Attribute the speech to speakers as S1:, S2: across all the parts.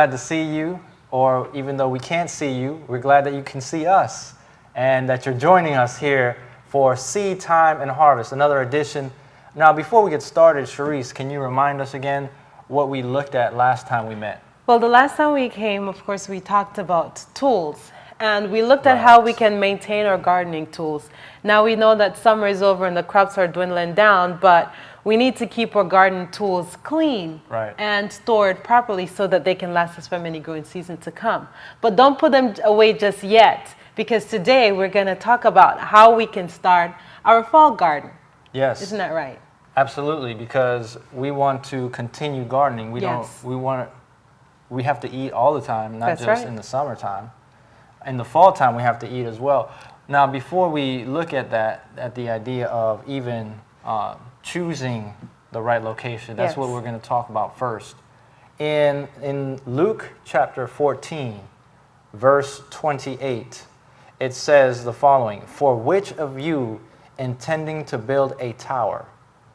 S1: glad to see you, or even though we can't see you, we're glad that you can see us and that you're joining us here for Seed Time and Harvest, another edition. Now, before we get started, Sharice, can you remind us again what we looked at last time we met?
S2: Well, the last time we came, of course, we talked about tools. And we looked at how we can maintain our gardening tools. Now we know that summer is over and the crops are dwindling down, but we need to keep our garden tools clean and stored properly so that they can last us for many growing seasons to come. But don't put them away just yet, because today we're going to talk about how we can start our fall garden.
S1: Yes.
S2: Isn't that right?
S1: Absolutely, because we want to continue gardening. We have to eat all the time, not just in the summertime. In the fall time, we have to eat as well. Now, before we look at that, at the idea of even choosing the right location, that's what we're going to talk about first. In Luke chapter 14, verse 28, it says the following: "For which of you, intending to build a tower,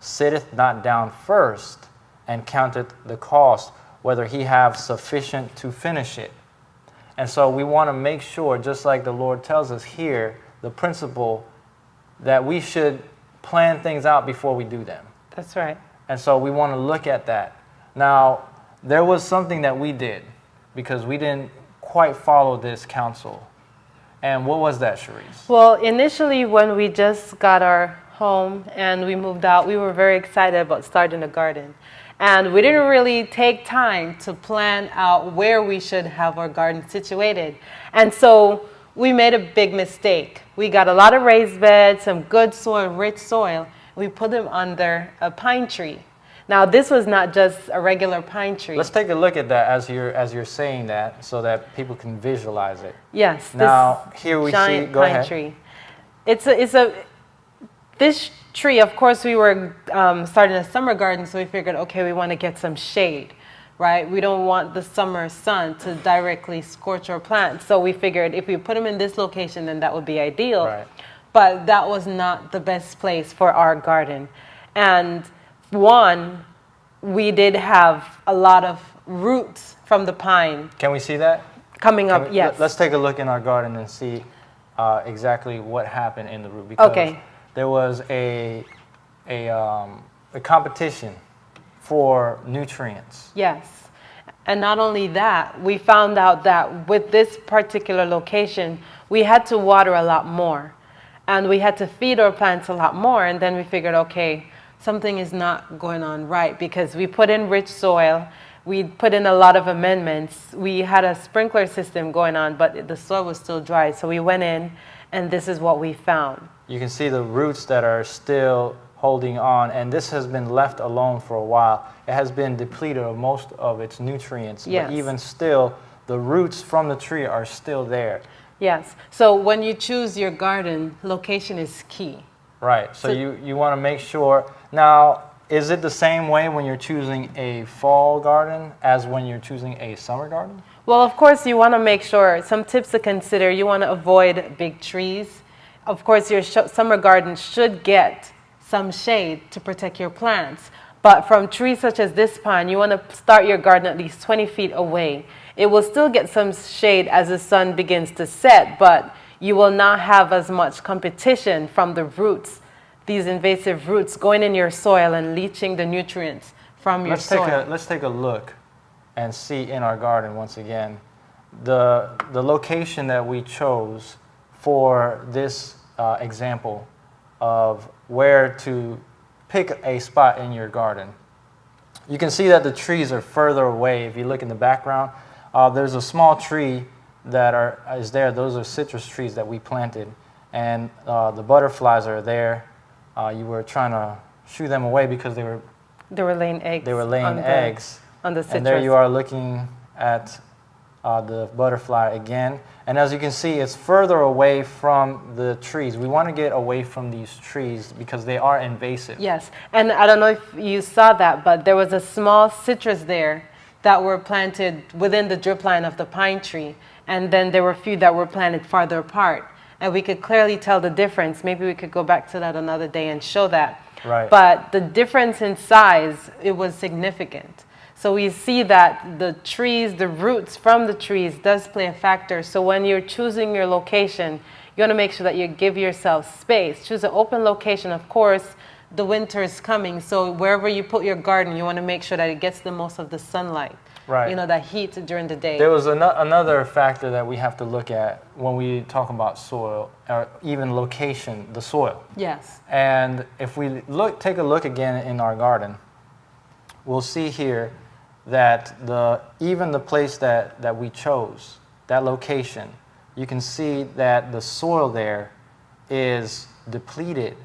S1: sitteth not down first and counteth the cost, whether he have sufficient to finish it?" And so we want to make sure, just like the Lord tells us here, the principle that we should plan things out before we do them.
S2: That's right.
S1: And so we want to look at that. Now, there was something that we did because we didn't quite follow this counsel. And what was that, Sharice?
S2: Well, initially when we just got our home and we moved out, we were very excited about starting a garden. And we didn't really take time to plan out where we should have our garden situated. And so we made a big mistake. We got a lot of raised beds, some good soil, rich soil. We put them under a pine tree. Now, this was not just a regular pine tree.
S1: Let's take a look at that as you're saying that so that people can visualize it.
S2: Yes.
S1: Now, here we see, go ahead.
S2: Tree. This tree, of course, we were starting a summer garden, so we figured, okay, we want to get some shade, right? We don't want the summer sun to directly scorch our plants. So we figured if we put them in this location, then that would be ideal.
S1: Right.
S2: But that was not the best place for our garden. And one, we did have a lot of roots from the pine.
S1: Can we see that?
S2: Coming up, yes.
S1: Let's take a look in our garden and see exactly what happened in the root. Because there was a competition for nutrients.
S2: Yes. And not only that, we found out that with this particular location, we had to water a lot more. And we had to feed our plants a lot more. And then we figured, okay, something is not going on right, because we put in rich soil. We put in a lot of amendments. We had a sprinkler system going on, but the soil was still dry. So we went in, and this is what we found.
S1: You can see the roots that are still holding on, and this has been left alone for a while. It has been depleted of most of its nutrients, but even still, the roots from the tree are still there.
S2: Yes. So when you choose your garden, location is key.
S1: Right. So you want to make sure. Now, is it the same way when you're choosing a fall garden as when you're choosing a summer garden?
S2: Well, of course, you want to make sure, some tips to consider, you want to avoid big trees. Of course, your summer garden should get some shade to protect your plants. But from trees such as this pine, you want to start your garden at least 20 feet away. It will still get some shade as the sun begins to set, but you will not have as much competition from the roots, these invasive roots going in your soil and leaching the nutrients from your soil.
S1: Let's take a look and see in our garden once again the location that we chose for this example of where to pick a spot in your garden. You can see that the trees are further away. If you look in the background, there's a small tree that is there. Those are citrus trees that we planted, and the butterflies are there. You were trying to shoo them away because they were
S2: laying eggs.
S1: They were laying eggs
S2: on the citrus.
S1: And there you are looking at the butterfly again. And as you can see, it's further away from the trees. We want to get away from these trees because they are invasive.
S2: Yes, and I don't know if you saw that, but there was a small citrus there that were planted within the drip line of the pine tree. And then there were a few that were planted farther apart. And we could clearly tell the difference. Maybe we could go back to that another day and show that.
S1: Right.
S2: But the difference in size, it was significant. So we see that the trees, the roots from the trees does play a factor. So when you're choosing your location, you want to make sure that you give yourself space. Choose an open location. Of course, the winter is coming, so wherever you put your garden, you want to make sure that it gets the most of the sunlight.
S1: Right.
S2: You know, that heat during the day.
S1: There was another factor that we have to look at when we talk about soil, or even location, the soil.
S2: Yes.
S1: And if we take a look again in our garden, we'll see here that even the place that we chose, that location, you can see that the soil there is depleted.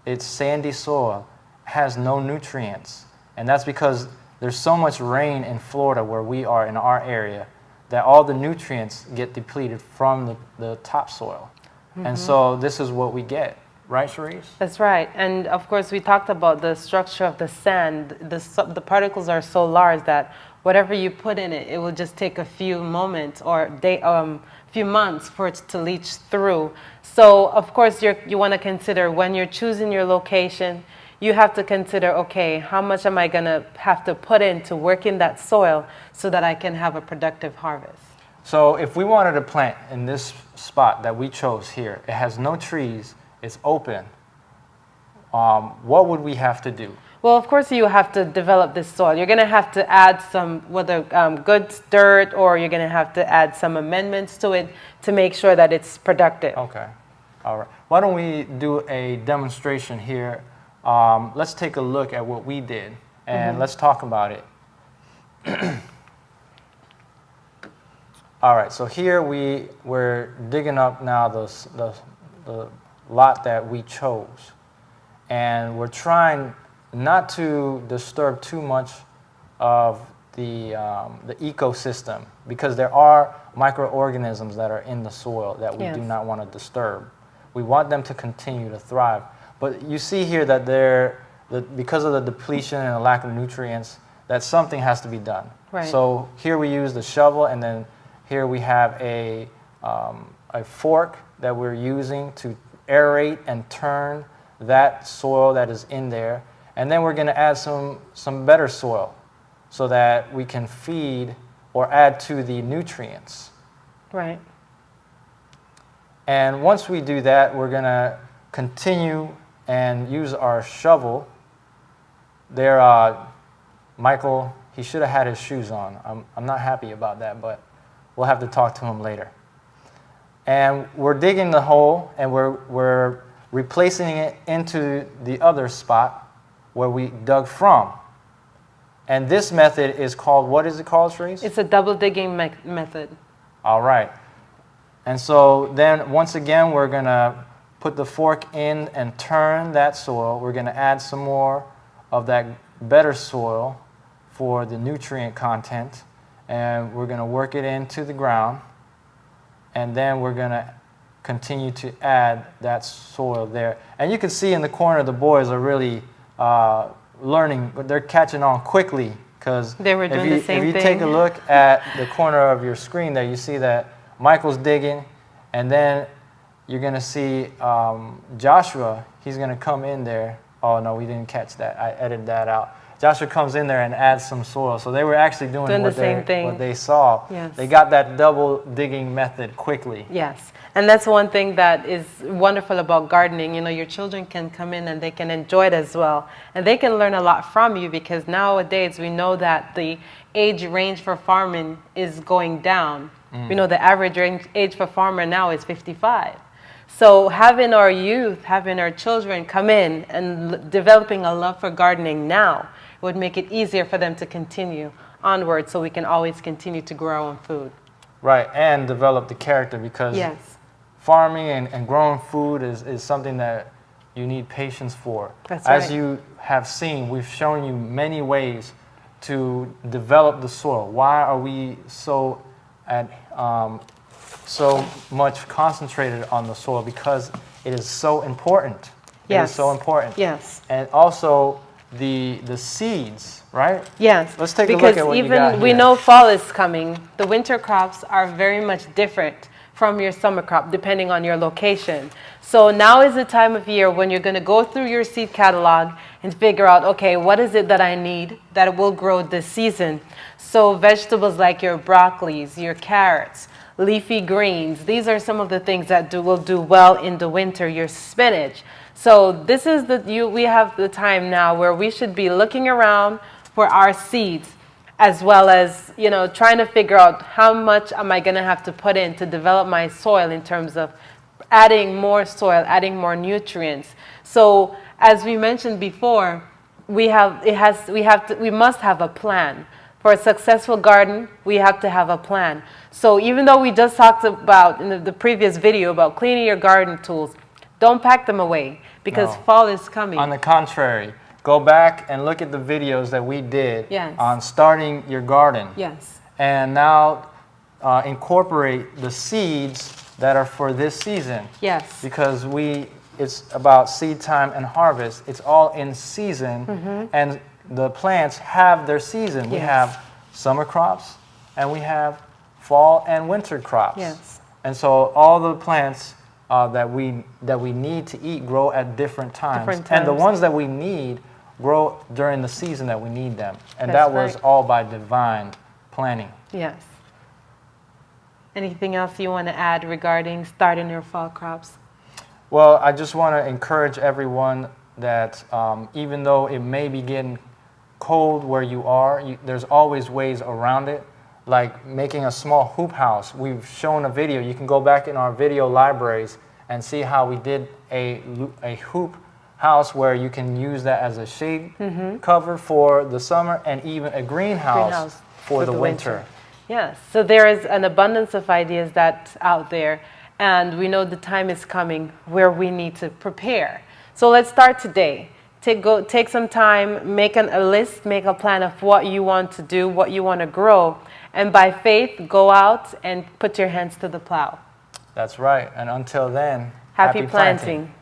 S1: It's sandy soil, has no nutrients. And that's because there's so much rain in Florida where we are in our area that all the nutrients get depleted from the topsoil. Mm-hmm. And so this is what we get. Right, Cherise?
S2: That's right. And of course, we talked about the structure of the sand. The particles are so large that whatever you put in it, it will just take a few moments or few months for it to leach through. So, of course, you want to consider when you're choosing your location, you have to consider, okay, how much am I going to have to put in to work in that soil so that I can have a productive harvest?
S1: So if we wanted to plant in this spot that we chose here, it has no trees, it's open, what would we have to do?
S2: Well, of course, you have to develop this soil. You're going to have to add some, whether good dirt, or you're going to have to add some amendments to it to make sure that it's productive.
S1: Okay. All right. Why don't we do a demonstration here? Let's take a look at what we did, and let's talk about it. All right. So here we're digging up now the lot that we chose, and we're trying not to disturb too much of the ecosystem, because there are microorganisms that are in the soil that we do not want to disturb. We want them to continue to thrive. But you see here that because of the depletion and the lack of nutrients, that something has to be done.
S2: Right.
S1: So here we use the shovel, and then here we have a fork that we're using to aerate and turn that soil that is in there. And then we're going to add some better soil so that we can feed or add to the nutrients.
S2: Right.
S1: And once we do that, we're going to continue and use our shovel. There, Michael, he should have had his shoes on. I'm not happy about that, but we'll have to talk to him later. And we're digging the hole, and we're replacing it into the other spot where we dug from. And this method is called, what is it called, Cherise?
S2: It's a double digging method.
S1: All right. And so then once again, we're going to put the fork in and turn that soil. We're going to add some more of that better soil for the nutrient content. And we're going to work it into the ground. And then we're going to continue to add that soil there. And you can see in the corner the boys are really learning, but they're catching on quickly, because
S2: they were doing the same thing.
S1: If you take a look at the corner of your screen there, you see that Michael's digging, and then you're going to see Joshua. He's going to come in there. Oh, no, we didn't catch that. I edited that out. Joshua comes in there and adds some soil. So they were actually doing what they saw.
S2: Yes.
S1: They got that double digging method quickly.
S2: Yes. And that's one thing that is wonderful about gardening. You know, your children can come in and they can enjoy it as well. And they can learn a lot from you, because nowadays we know that the age range for farming is going down. We know the average age for farmer now is 55. So having our youth, having our children come in and developing a love for gardening now would make it easier for them to continue onward, so we can always continue to grow our own food.
S1: Right, and develop the character, because farming and growing food is something that you need patience for.
S2: That's right.
S1: As you have seen, we've shown you many ways to develop the soil. Why are we so much concentrated on the soil? Because it is so important.
S2: Yes.
S1: It is so important.
S2: Yes.
S1: And also, the seeds, right?
S2: Yes.
S1: Let's take a look at what you got here.
S2: Because even we know fall is coming, the winter crops are very much different from your summer crop depending on your location. So now is the time of year when you're going to go through your seed catalog and figure out, okay, what is it that I need that will grow this season? So vegetables like your broccolis, your carrots, leafy greens, these are some of the things that will do well in the winter, your spinach. So this is we have the time now where we should be looking around for our seeds, as well as, you know, trying to figure out how much am I going to have to put in to develop my soil in terms of adding more soil, adding more nutrients. So as we mentioned before, we must have a plan. For a successful garden, we have to have a plan. So even though we just talked about in the previous video about cleaning your garden tools, don't pack them away because fall is coming.
S1: On the contrary, go back and look at the videos that we did on starting your garden.
S2: Yes.
S1: And now incorporate the seeds that are for this season.
S2: Yes.
S1: Because it's about seed time and harvest. It's all in season, and the plants have their season. We have summer crops, and we have fall and winter crops.
S2: Yes.
S1: And so all the plants that we need to eat grow at different times. And the ones that we need grow during the season that we need them. And that was all by divine planning.
S2: Yes. Anything else you want to add regarding starting your fall crops?
S1: Well, I just want to encourage everyone that even though it may be getting cold where you are, there's always ways around it, like making a small hoop house. We've shown a video. You can go back in our video libraries and see how we did a hoop house where you can use that as a shade cover for the summer, and even a greenhouse for the winter.
S2: Yes, so there is an abundance of ideas that's out there, and we know the time is coming where we need to prepare. So let's start today. Take some time, make a list, make a plan of what you want to do, what you want to grow, and by faith, go out and put your hands to the plow.
S1: That's right, and until then,
S2: happy planting.